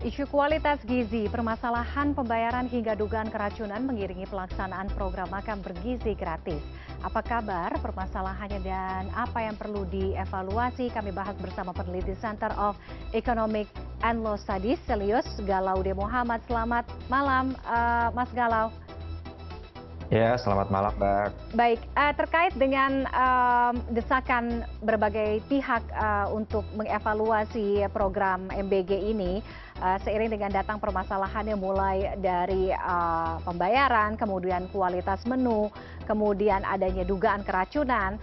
Isu kualitas gizi, permasalahan pembayaran hingga dugaan keracunan mengiringi pelaksanaan program makan bergizi gratis. Apa kabar permasalahannya dan apa yang perlu dievaluasi? Kami bahas bersama peneliti Center of Economic and Law Studies, Selius Galaude Muhammad. Selamat malam, Mas Galau. Ya, selamat malam, Mbak. Baik, terkait dengan desakan berbagai pihak untuk mengevaluasi program MBG ini, seiring dengan datang permasalahannya mulai dari pembayaran, kemudian kualitas menu, kemudian adanya dugaan keracunan.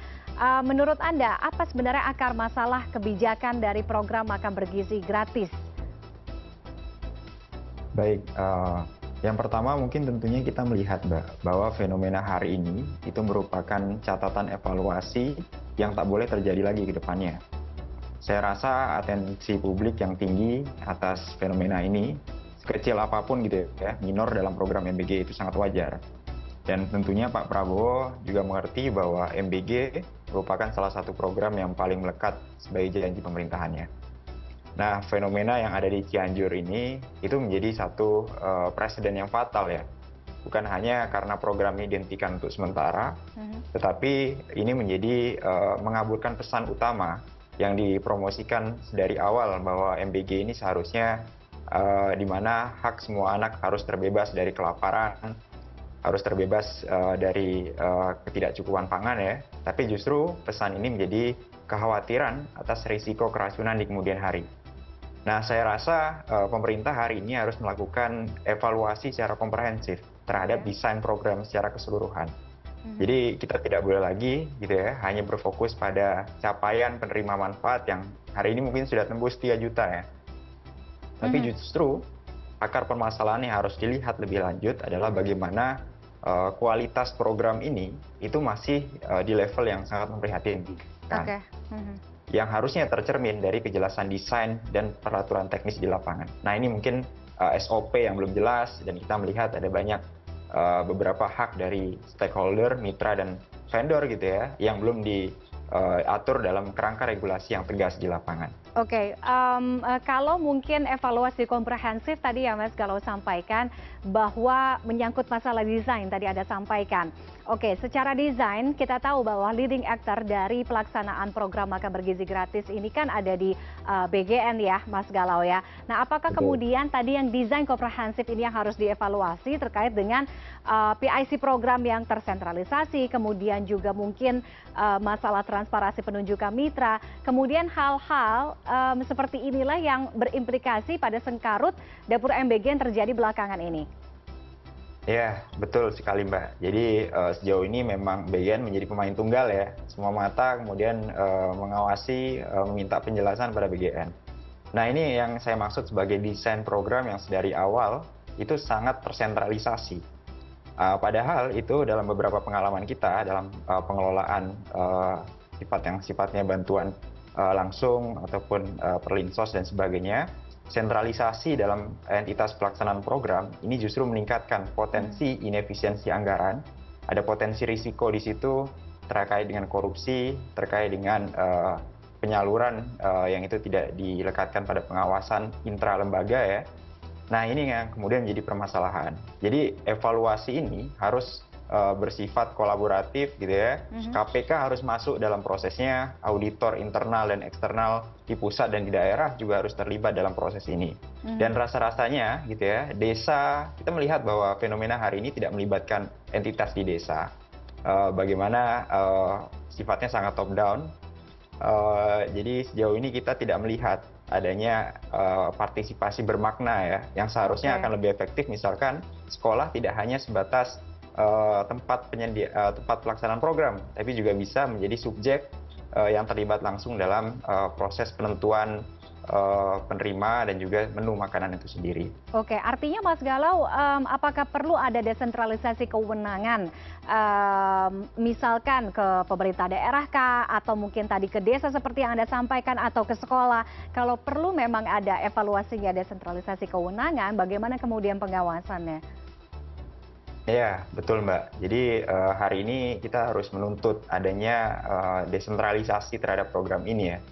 Menurut Anda, apa sebenarnya akar masalah kebijakan dari program makan bergizi gratis? Baik, yang pertama mungkin tentunya kita melihat, Mbak, bahwa fenomena hari ini itu merupakan catatan evaluasi yang tak boleh terjadi lagi ke depannya. Saya rasa atensi publik yang tinggi atas fenomena ini, sekecil apapun gitu ya, minor dalam program MBG itu sangat wajar. Dan tentunya Pak Prabowo juga mengerti bahwa MBG merupakan salah satu program yang paling melekat sebagai janji pemerintahannya. Nah, fenomena yang ada di Cianjur ini itu menjadi satu presiden yang fatal ya. Bukan hanya karena program ini dihentikan untuk sementara, tetapi ini menjadi mengaburkan pesan utama yang dipromosikan dari awal bahwa MBG ini seharusnya di mana hak semua anak harus terbebas dari kelaparan, harus terbebas dari ketidakcukupan pangan ya. Tapi justru pesan ini menjadi kekhawatiran atas risiko keracunan di kemudian hari. Nah, saya rasa pemerintah hari ini harus melakukan evaluasi secara komprehensif terhadap desain program secara keseluruhan. Jadi kita tidak boleh lagi gitu ya, hanya berfokus pada capaian penerima manfaat yang hari ini mungkin sudah tembus 3 juta ya. Tapi justru akar permasalahan yang harus dilihat lebih lanjut adalah bagaimana kualitas program ini itu masih di level yang sangat memprihatinkan. Yang harusnya tercermin dari kejelasan desain dan peraturan teknis di lapangan. Nah, ini mungkin SOP yang belum jelas dan kita melihat ada banyak beberapa hak dari stakeholder, mitra dan vendor gitu ya yang belum diatur dalam kerangka regulasi yang tegas di lapangan. Oke, kalau mungkin evaluasi komprehensif tadi ya Mas Galau sampaikan bahwa menyangkut masalah desain tadi ada sampaikan. Oke, secara desain kita tahu bahwa leading actor dari pelaksanaan program makan bergizi gratis ini kan ada di BGN ya Mas Galau ya. Nah, apakah kemudian tadi yang desain komprehensif ini yang harus dievaluasi terkait dengan PIC program yang tersentralisasi, kemudian juga mungkin masalah transparansi penunjukan mitra, kemudian hal-hal seperti inilah yang berimplikasi pada sengkarut dapur MBG yang terjadi belakangan ini. Ya, betul sekali Mbak. Jadi sejauh ini memang BGN menjadi pemain tunggal ya. Semua mata kemudian mengawasi, meminta penjelasan pada BGN. Nah, ini yang saya maksud sebagai desain program yang sedari awal itu sangat tersentralisasi. Padahal itu dalam beberapa pengalaman kita dalam pengelolaan yang sifatnya bantuan langsung ataupun perlinsos dan sebagainya, sentralisasi dalam entitas pelaksanaan program ini justru meningkatkan potensi inefisiensi anggaran, ada potensi risiko di situ terkait dengan korupsi, terkait dengan penyaluran yang itu tidak dilekatkan pada pengawasan intra lembaga ya. Nah, ini yang kemudian menjadi permasalahan. Jadi evaluasi ini harus bersifat kolaboratif gitu ya. KPK harus masuk dalam prosesnya, auditor internal dan eksternal di pusat dan di daerah juga harus terlibat dalam proses ini. Dan rasa-rasanya gitu ya, desa, kita melihat bahwa fenomena hari ini tidak melibatkan entitas di desa. Bagaimana sifatnya sangat top down. Jadi sejauh ini kita tidak melihat adanya partisipasi bermakna ya, yang seharusnya akan lebih efektif misalkan sekolah tidak hanya sebatas tempat pelaksanaan program, tapi juga bisa menjadi subjek yang terlibat langsung dalam proses penentuan penerima dan juga menu makanan itu sendiri. Oke, artinya Mas Galau, apakah perlu ada desentralisasi kewenangan, misalkan ke pemerintah daerah kah, atau mungkin tadi ke desa seperti yang Anda sampaikan, atau ke sekolah? Kalau perlu memang ada evaluasinya desentralisasi kewenangan, bagaimana kemudian pengawasannya? Ya, betul Mbak. Jadi hari ini kita harus menuntut adanya desentralisasi terhadap program ini ya.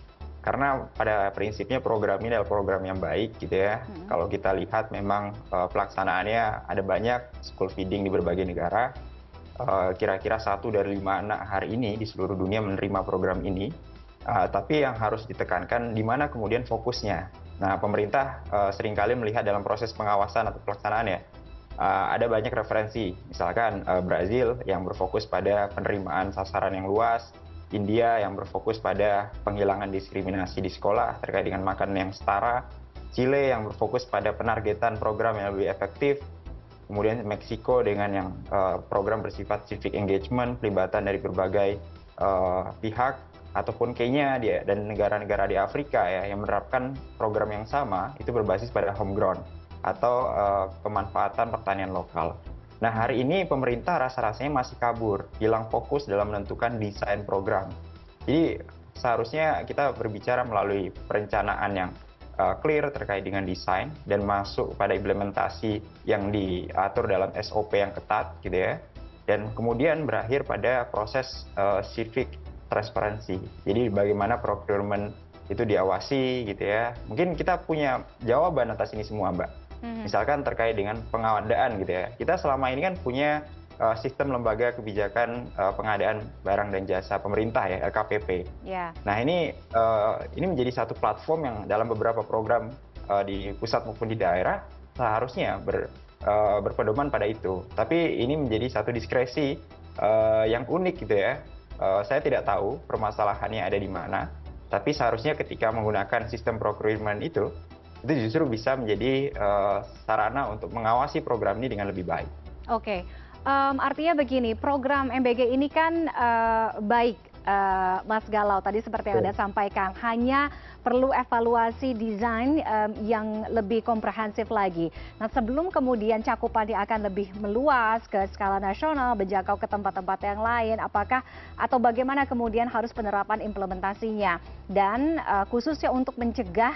Karena pada prinsipnya program ini adalah program yang baik gitu ya. Kalau kita lihat memang pelaksanaannya ada banyak school feeding di berbagai negara. Kira-kira 1 dari 5 anak hari ini di seluruh dunia menerima program ini. Tapi yang harus ditekankan di mana kemudian fokusnya. Nah, pemerintah seringkali melihat dalam proses pengawasan atau pelaksanaan ya, ada banyak referensi. Misalkan Brazil yang berfokus pada penerimaan sasaran yang luas, India yang berfokus pada penghilangan diskriminasi di sekolah terkait dengan makanan yang setara, Chile yang berfokus pada penargetan program yang lebih efektif, kemudian Meksiko dengan yang program bersifat civic engagement, pelibatan dari berbagai pihak, ataupun Kenya dan negara-negara di Afrika ya yang menerapkan program yang sama itu berbasis pada homegrown atau pemanfaatan pertanian lokal. Nah, hari ini pemerintah rasa-rasanya masih kabur, hilang fokus dalam menentukan desain program. Jadi seharusnya kita berbicara melalui perencanaan yang clear terkait dengan desain dan masuk pada implementasi yang diatur dalam SOP yang ketat gitu ya. Dan kemudian berakhir pada proses civic transparansi. Jadi bagaimana procurement itu diawasi gitu ya. Mungkin kita punya jawaban atas ini semua, Mbak. Misalkan terkait dengan pengadaan gitu ya. Kita selama ini kan punya sistem lembaga kebijakan pengadaan barang dan jasa pemerintah ya, LKPP. Yeah. Nah, ini menjadi satu platform yang dalam beberapa program di pusat maupun di daerah seharusnya berpedoman pada itu. Tapi ini menjadi satu diskresi yang unik gitu ya. Saya tidak tahu permasalahannya ada di mana, tapi seharusnya ketika menggunakan sistem procurement itu justru bisa menjadi sarana untuk mengawasi program ini dengan lebih baik. Oke, artinya begini, program MBG ini kan baik, Mas Galau, tadi seperti yang Anda sampaikan, hanya perlu evaluasi desain yang lebih komprehensif lagi. Nah, sebelum kemudian cakupannya akan lebih meluas ke skala nasional, menjangkau ke tempat-tempat yang lain, apakah atau bagaimana kemudian harus penerapan implementasinya? Dan khususnya untuk mencegah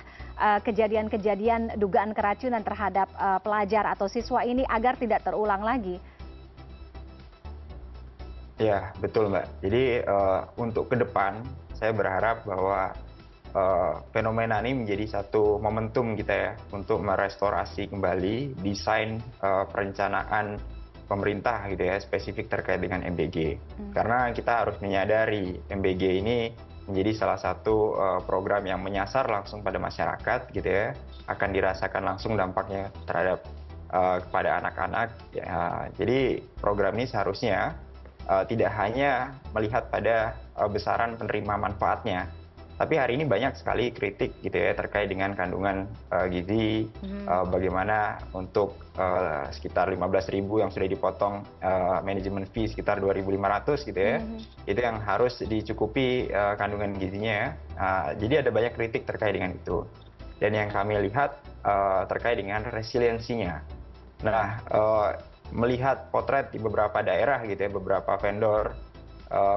kejadian-kejadian dugaan keracunan terhadap pelajar atau siswa ini agar tidak terulang lagi. Ya, betul Mbak. Jadi untuk ke depan, saya berharap bahwa fenomena ini menjadi satu momentum kita ya untuk merestorasi kembali desain perencanaan pemerintah gitu ya, spesifik terkait dengan MBG. Karena kita harus menyadari MBG ini menjadi salah satu program yang menyasar langsung pada masyarakat gitu ya, akan dirasakan langsung dampaknya terhadap kepada anak-anak. Ya, jadi program ini seharusnya tidak hanya melihat pada besaran penerima manfaatnya, tapi hari ini banyak sekali kritik gitu ya terkait dengan kandungan gizi, bagaimana untuk sekitar 15.000 yang sudah dipotong manajemen fee sekitar 2.500 gitu ya, itu yang harus dicukupi kandungan gizinya ya. Jadi ada banyak kritik terkait dengan itu. Dan yang kami lihat terkait dengan resiliensinya. Nah, melihat potret di beberapa daerah gitu ya, beberapa vendor,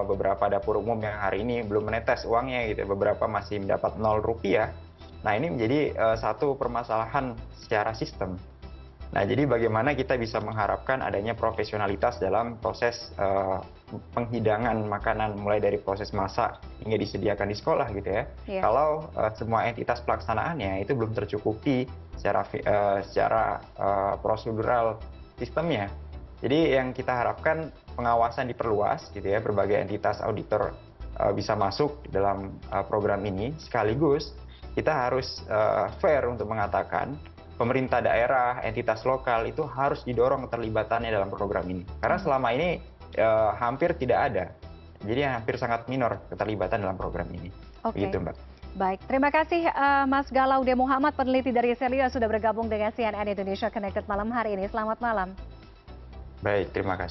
beberapa dapur umum yang hari ini belum menetes uangnya gitu ya, beberapa masih mendapat 0 rupiah. Nah, ini menjadi satu permasalahan secara sistem. Nah, jadi bagaimana kita bisa mengharapkan adanya profesionalitas dalam proses penghidangan makanan mulai dari proses masak hingga disediakan di sekolah gitu ya. Yeah. Kalau semua entitas pelaksanaannya itu belum tercukupi secara prosedural sistemnya. Jadi yang kita harapkan pengawasan diperluas gitu ya, berbagai entitas auditor bisa masuk dalam program ini, sekaligus kita harus fair untuk mengatakan pemerintah daerah, entitas lokal itu harus didorong keterlibatannya dalam program ini. Karena selama ini hampir tidak ada. Jadi hampir sangat minor keterlibatan dalam program ini. Oke. Begitu, Mbak. Baik, terima kasih Mas Galaude Muhammad, peneliti dari Selio, sudah bergabung dengan CNN Indonesia Connected malam hari ini. Selamat malam. Baik, terima kasih.